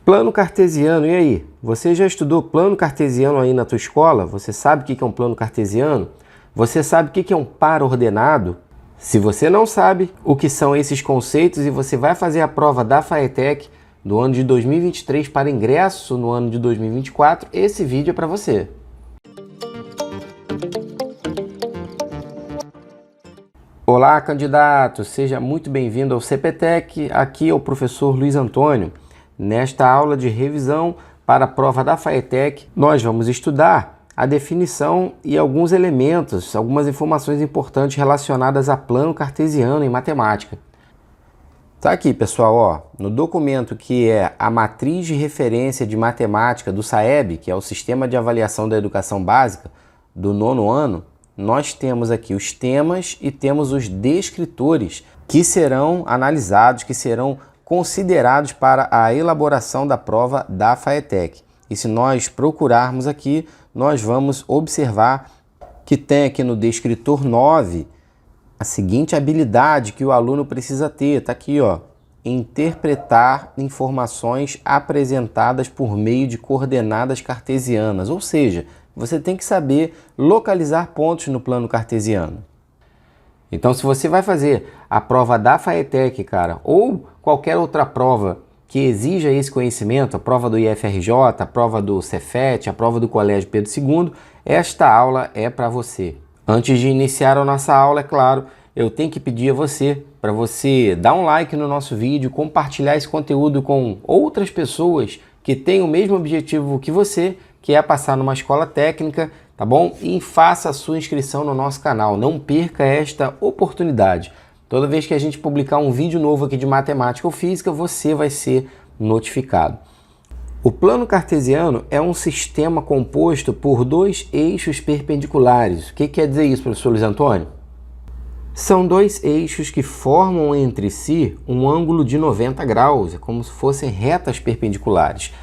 Plano cartesiano, e aí? Você já estudou plano cartesiano aí na tua escola? Você sabe o que é um plano cartesiano? Você sabe o que é um par ordenado? Se você não sabe o que são esses conceitos e você vai fazer a prova da FAETEC do ano de 2023 para ingresso no ano de 2024, esse vídeo é para você. Olá, candidato! Seja muito bem-vindo ao CPTEC. Aqui é o professor Luiz Antônio. Nesta aula de revisão para a prova da FAETEC, nós vamos estudar a definição e alguns elementos, algumas informações importantes relacionadas a plano cartesiano em matemática. Tá aqui, pessoal, ó, no documento que é a matriz de referência de matemática do SAEB, que é o Sistema de Avaliação da Educação Básica do 9º ano, nós temos aqui os temas e temos os descritores que serão analisados, que serão considerados para a elaboração da prova da FAETEC. E se nós procurarmos aqui, nós vamos observar que tem aqui no descritor 9 a seguinte habilidade que o aluno precisa ter. Está aqui, ó, interpretar informações apresentadas por meio de coordenadas cartesianas. Ou seja, você tem que saber localizar pontos no plano cartesiano. Então, se você vai fazer a prova da FAETEC, cara, ou qualquer outra prova que exija esse conhecimento, a prova do IFRJ, a prova do Cefet, a prova do Colégio Pedro II, esta aula é para você. Antes de iniciar a nossa aula, é claro, eu tenho que pedir a você, para você dar um like no nosso vídeo, compartilhar esse conteúdo com outras pessoas que têm o mesmo objetivo que você, que é passar numa escola técnica, tá bom? E faça a sua inscrição no nosso canal. Não perca esta oportunidade. Toda vez que a gente publicar um vídeo novo aqui de matemática ou física, você vai ser notificado. O plano cartesiano é um sistema composto por dois eixos perpendiculares. O que quer dizer isso, professor Luiz Antônio? São dois eixos que formam entre si um ângulo de 90 graus, é como se fossem retas perpendiculares.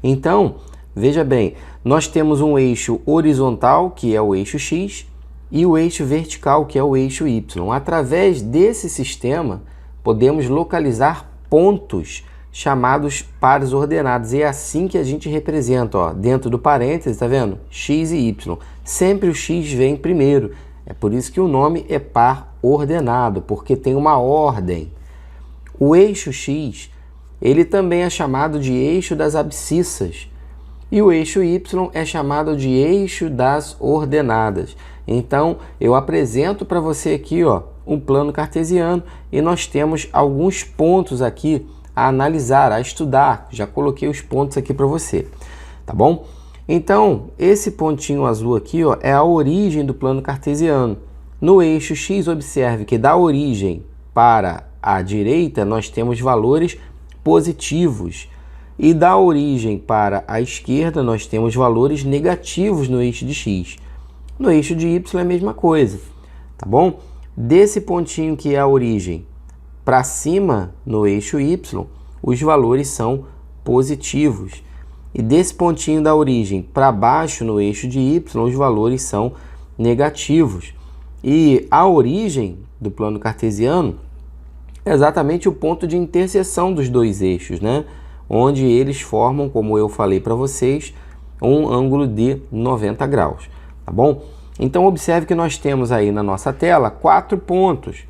Então, veja bem, nós temos um eixo horizontal, que é o eixo X, e o eixo vertical, que é o eixo Y. Através desse sistema, podemos localizar pontos chamados pares ordenados. E é assim que a gente representa, ó, dentro do parênteses, tá vendo? X e Y. Sempre o X vem primeiro. É por isso que o nome é par ordenado, porque tem uma ordem. O eixo X, ele também é chamado de eixo das abscissas. E o eixo Y é chamado de eixo das ordenadas. Então, eu apresento para você aqui, ó, um plano cartesiano e nós temos alguns pontos aqui a analisar, a estudar. Já coloquei os pontos aqui para você, tá bom? Então, esse pontinho azul aqui, ó, é a origem do plano cartesiano. No eixo X, observe que da origem para a direita nós temos valores positivos. E da origem para a esquerda, nós temos valores negativos no eixo de X. No eixo de Y é a mesma coisa, tá bom? Desse pontinho que é a origem para cima, no eixo Y, os valores são positivos. E desse pontinho da origem para baixo, no eixo de Y, os valores são negativos. E a origem do plano cartesiano é exatamente o ponto de interseção dos dois eixos, né? Onde eles formam, como eu falei para vocês, um ângulo de 90 graus, tá bom? Então, observe que nós temos aí na nossa tela 4 pontos.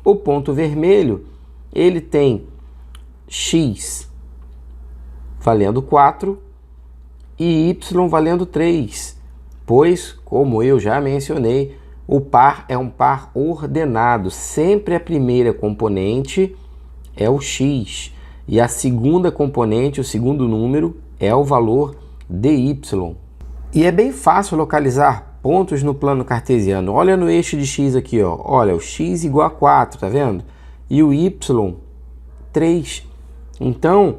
O ponto vermelho, ele tem X valendo 4 e Y valendo 3, pois, como eu já mencionei, o par é um par ordenado. Sempre a primeira componente é o X. E a segunda componente, o segundo número, é o valor dy. E é bem fácil localizar pontos no plano cartesiano. Olha no eixo de X aqui, ó. Olha, o X igual a 4, tá vendo? E o Y, 3. Então,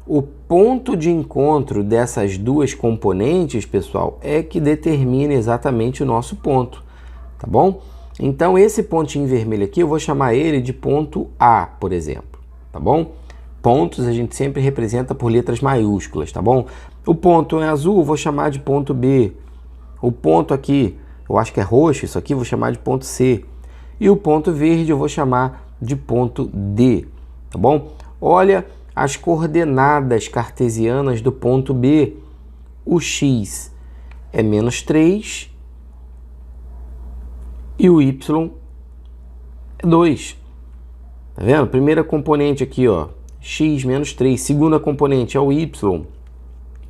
o ponto de encontro dessas duas componentes, pessoal, é que determina exatamente o nosso ponto, tá bom? Então, esse pontinho vermelho aqui, eu vou chamar ele de ponto A, por exemplo, tá bom? Pontos a gente sempre representa por letras maiúsculas, tá bom? O ponto é azul, eu vou chamar de ponto B. O ponto aqui, eu acho que é roxo, isso aqui eu vou chamar de ponto C. E o ponto verde eu vou chamar de ponto D, tá bom? Olha as coordenadas cartesianas do ponto B. O x é menos 3 e o y é 2. Tá vendo? Primeira componente aqui, ó, x menos 3. Segunda componente é o y,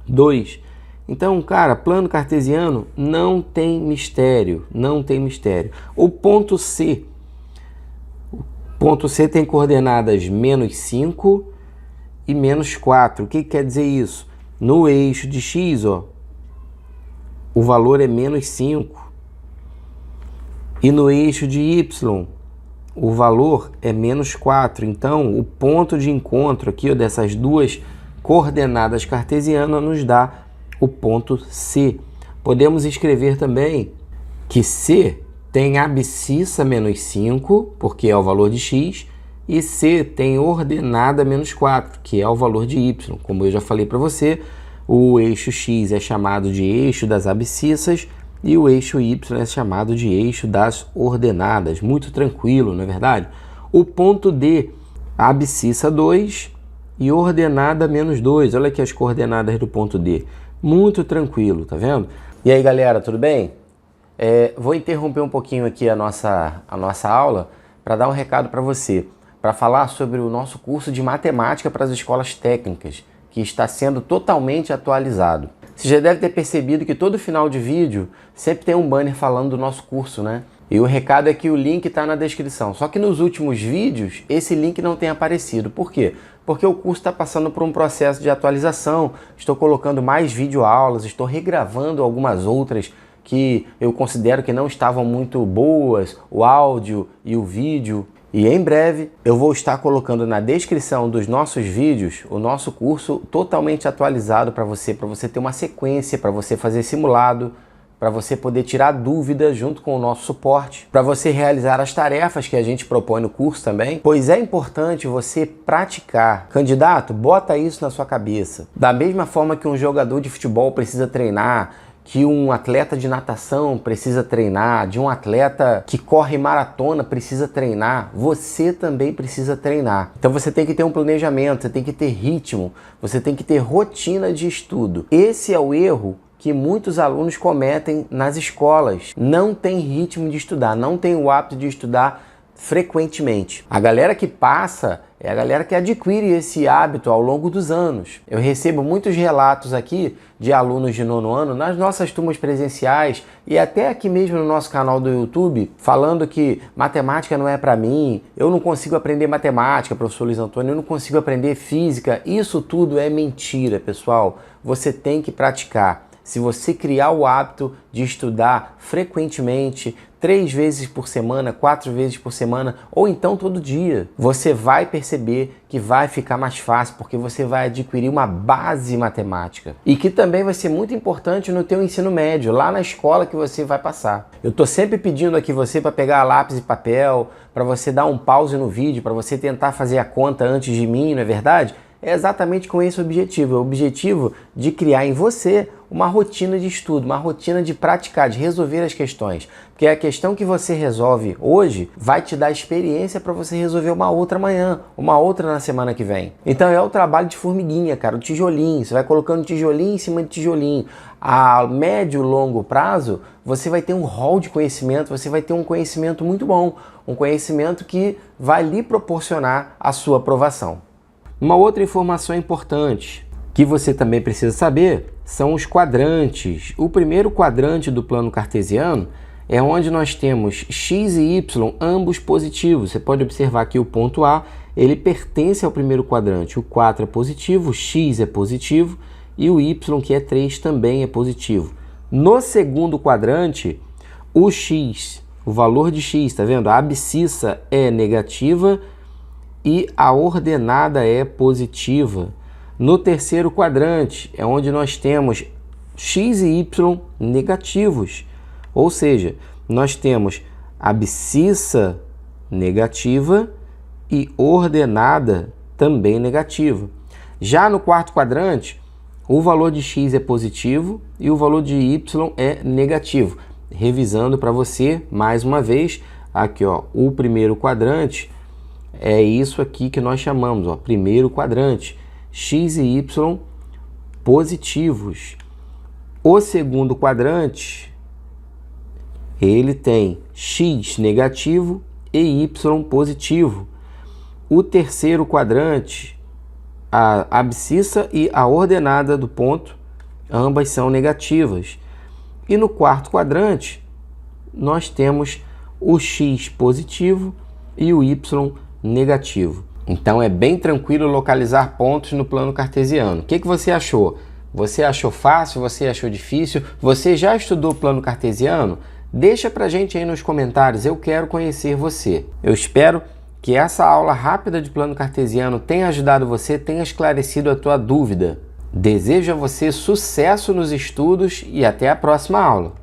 2. Então, cara, plano cartesiano não tem mistério, não tem mistério. O ponto C tem coordenadas menos 5 e menos 4. O que quer dizer isso? No eixo de x, ó, o valor é menos 5. E no eixo de y, o valor é menos 4. Então, o ponto de encontro aqui, ó, dessas duas coordenadas cartesianas nos dá o ponto C. Podemos escrever também que C tem abscissa menos 5, porque é o valor de x, e C tem ordenada menos 4, que é o valor de y. Como eu já falei para você, o eixo x é chamado de eixo das abscissas e o eixo y é chamado de eixo das ordenadas. Muito tranquilo, não é verdade? O ponto D, abscissa 2 e ordenada menos 2. Olha aqui as coordenadas do ponto D. Muito tranquilo, tá vendo? E aí, galera, tudo bem? Vou interromper um pouquinho aqui a nossa aula para dar um recado para você, para falar sobre o nosso curso de matemática para as escolas técnicas, que está sendo totalmente atualizado. Você já deve ter percebido que todo final de vídeo sempre tem um banner falando do nosso curso, né? E o recado é que o link está na descrição. Só que nos últimos vídeos, esse link não tem aparecido. Por quê? Porque o curso está passando por um processo de atualização. Estou colocando mais videoaulas, estou regravando algumas outras que eu considero que não estavam muito boas, o áudio e o vídeo. E em breve eu vou estar colocando na descrição dos nossos vídeos o nosso curso totalmente atualizado para você ter uma sequência, para você fazer simulado, para você poder tirar dúvidas junto com o nosso suporte, para você realizar as tarefas que a gente propõe no curso também, pois é importante você praticar. Candidato, bota isso na sua cabeça. Da mesma forma que um jogador de futebol precisa treinar, que um atleta de natação precisa treinar, de um atleta que corre maratona precisa treinar, você também precisa treinar. Então você tem que ter um planejamento, você tem que ter ritmo, você tem que ter rotina de estudo. Esse é o erro que muitos alunos cometem nas escolas. Não tem ritmo de estudar, não tem o hábito de estudar frequentemente. A galera que passa é a galera que adquire esse hábito ao longo dos anos. Eu recebo muitos relatos aqui de alunos de 9º ano nas nossas turmas presenciais e até aqui mesmo no nosso canal do YouTube, falando que matemática não é para mim, eu não consigo aprender matemática, professor Luiz Antônio, eu não consigo aprender física. Isso tudo é mentira, pessoal. Você tem que praticar. Se você criar o hábito de estudar frequentemente, 3 vezes por semana, 4 vezes por semana, ou então todo dia, você vai perceber que vai ficar mais fácil, porque você vai adquirir uma base matemática. E que também vai ser muito importante no teu ensino médio, lá na escola que você vai passar. Eu estou sempre pedindo aqui você para pegar lápis e papel, para você dar um pause no vídeo, para você tentar fazer a conta antes de mim, não é verdade? É exatamente com esse objetivo, é o objetivo de criar em você uma rotina de estudo, uma rotina de praticar, de resolver as questões. Porque a questão que você resolve hoje vai te dar experiência para você resolver uma outra amanhã, uma outra na semana que vem. Então é o trabalho de formiguinha, cara, o tijolinho, você vai colocando tijolinho em cima de tijolinho. A médio e longo prazo, você vai ter um rol de conhecimento, você vai ter um conhecimento muito bom, um conhecimento que vai lhe proporcionar a sua aprovação. Uma outra informação importante que você também precisa saber são os quadrantes. O primeiro quadrante do plano cartesiano é onde nós temos x e y, ambos positivos. Você pode observar que o ponto A, ele pertence ao primeiro quadrante. O 4 é positivo, o x é positivo e o y, que é 3, também é positivo. No segundo quadrante, o x, o valor de x, tá vendo? A abscissa é negativa e a ordenada é positiva. No terceiro quadrante é onde nós temos x e y negativos, ou seja, nós temos abscissa negativa e ordenada também negativa. Já no quarto quadrante, o valor de x é positivo e o valor de y é negativo. Revisando para você mais uma vez, aqui ó, o primeiro quadrante, é isso aqui que nós chamamos, ó, primeiro quadrante, x e y positivos. O segundo quadrante, ele tem x negativo e y positivo. O terceiro quadrante, a abscissa e a ordenada do ponto, ambas são negativas. E no quarto quadrante, nós temos o x positivo e o y negativo. Então é bem tranquilo localizar pontos no plano cartesiano. O que você achou? Você achou fácil? Você achou difícil? Você já estudou plano cartesiano? Deixa pra gente aí nos comentários, eu quero conhecer você. Eu espero que essa aula rápida de plano cartesiano tenha ajudado você, tenha esclarecido a tua dúvida. Desejo a você sucesso nos estudos e até a próxima aula.